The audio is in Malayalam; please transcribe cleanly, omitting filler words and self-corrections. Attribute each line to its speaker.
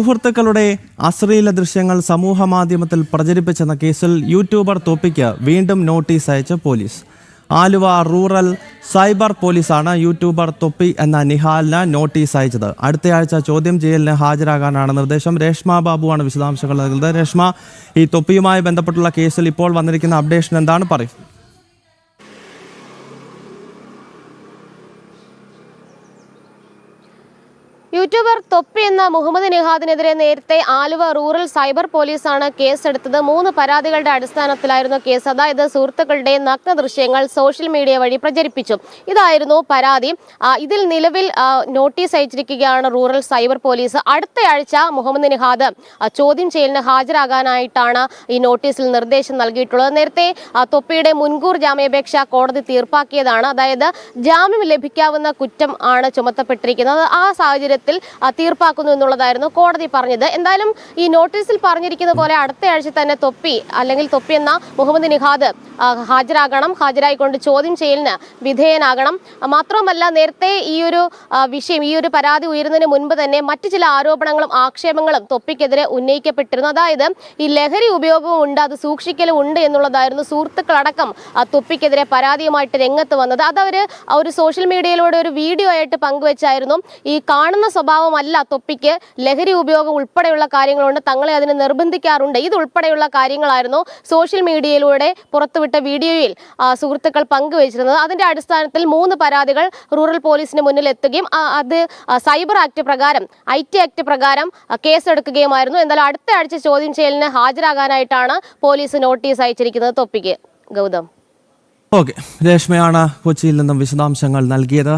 Speaker 1: സുഹൃത്തുക്കളുടെ അശ്ലീല ദൃശ്യങ്ങൾ സമൂഹമാധ്യമത്തിൽ പ്രചരിപ്പിച്ചെന്ന കേസിൽ യൂട്യൂബർ തൊപ്പിക്ക് വീണ്ടും നോട്ടീസ് അയച്ച് പോലീസ്. ആലുവ റൂറൽ സൈബർ പോലീസാണ് യൂട്യൂബർ തൊപ്പി എന്ന നിഹാലിന് നോട്ടീസ് അയച്ചത്. അടുത്തയാഴ്ച ചോദ്യം ചെയ്യലിന് ഹാജരാകാനാണ് നിർദ്ദേശം. രേഷ്മ ബാബുവാണ് വിശദാംശങ്ങൾ നൽകുന്നത്. രേഷ്മ, ഈ തൊപ്പിയുമായി ബന്ധപ്പെട്ടുള്ള കേസിൽ ഇപ്പോൾ വന്നിരിക്കുന്ന അപ്ഡേഷൻ എന്താണ് പറയും?
Speaker 2: യൂട്യൂബർ തൊപ്പി എന്ന മുഹമ്മദ് നിഹാദിനെതിരെ നേരത്തെ ആലുവ റൂറൽ സൈബർ പോലീസാണ് കേസെടുത്തത്. 3 പരാതികളുടെ അടിസ്ഥാനത്തിലായിരുന്നു കേസ്. അതായത് സുഹൃത്തുക്കളുടെ നഗ്ന ദൃശ്യങ്ങൾ സോഷ്യൽ മീഡിയ വഴി പ്രചരിപ്പിച്ചു. ഇതായിരുന്നു പരാതി. ഇതിൽ നിലവിൽ നോട്ടീസ് അയച്ചിരിക്കുകയാണ് റൂറൽ സൈബർ പോലീസ്. അടുത്തയാഴ്ച മുഹമ്മദ് നിഹാദ് ചോദ്യം ചെയ്യലിന് ഹാജരാകാനായിട്ടാണ് ഈ നോട്ടീസിൽ നിർദ്ദേശം നൽകിയിട്ടുള്ളത്. നേരത്തെ തൊപ്പിയുടെ മുൻകൂർ ജാമ്യാപേക്ഷ കോടതി തീർപ്പാക്കിയതാണ്. അതായത് ജാമ്യം ലഭിക്കാവുന്ന കുറ്റം ആണ് ചുമത്തപ്പെട്ടിരിക്കുന്നത്. ആ സാഹചര്യത്തിൽ തീർപ്പാക്കുന്നു എന്നുള്ളതായിരുന്നു കോടതി പറഞ്ഞത്. എന്തായാലും ഈ നോട്ടീസിൽ പറഞ്ഞിരിക്കുന്ന പോലെ അടുത്തയാഴ്ച തന്നെ തൊപ്പി എന്ന മുഹമ്മദ് നിഹാദ് ഹാജരായിക്കൊണ്ട് ചോദ്യം ചെയ്യലിന് വിധേയനാകണം. മാത്രമല്ല, നേരത്തെ ഈ ഒരു പരാതി ഉയരുന്നതിന് മുൻപ് തന്നെ മറ്റു ചില ആരോപണങ്ങളും ആക്ഷേപങ്ങളും തൊപ്പിക്കെതിരെ ഉന്നയിക്കപ്പെട്ടിരുന്നു. അതായത് ഈ ലഹരി ഉപയോഗവും ഉണ്ട്, അത് സൂക്ഷിക്കലും ഉണ്ട് എന്നുള്ളതായിരുന്നു സുഹൃത്തുക്കളടക്കം തൊപ്പിക്കെതിരെ പരാതിയുമായിട്ട് രംഗത്ത് വന്നത്. അത് ഒരു സോഷ്യൽ മീഡിയയിലൂടെ ഒരു വീഡിയോ ആയിട്ട് പങ്കുവെച്ചായിരുന്നു. ഈ കാണുന്ന സ്വഭാവമല്ല തൊപ്പിക്ക്, ലഹരി ഉപയോഗം ഉൾപ്പെടെയുള്ള കാര്യങ്ങളുണ്ട്, തങ്ങളെ അതിന് നിർബന്ധിക്കാറുണ്ട്, ഇതുൾപ്പെടെയുള്ള കാര്യങ്ങളായിരുന്നു സോഷ്യൽ മീഡിയയിലൂടെ പുറത്തുവിട്ട വീഡിയോയിൽ സുഹൃത്തുക്കൾ പങ്കുവച്ചിരുന്നത്. അതിന്റെ അടിസ്ഥാനത്തിൽ 3 പരാതികൾ റൂറൽ പോലീസിന് മുന്നിൽ എത്തുകയും അത് സൈബർ ആക്ട് പ്രകാരം IT ആക്ട് പ്രകാരം കേസെടുക്കുകയുമായിരുന്നു. എന്നാൽ അടുത്ത ആഴ്ച ചോദ്യം ചെയ്യലിന് ഹാജരാകാനായിട്ടാണ് പോലീസ് നോട്ടീസ് അയച്ചിരിക്കുന്നത് തൊപ്പിക്ക്. ഗൗതം.
Speaker 1: ഓക്കെ, രേഷ്മയാണ് കൊച്ചിയിൽ നിന്നും വിശദാംശങ്ങൾ നൽകിയത്.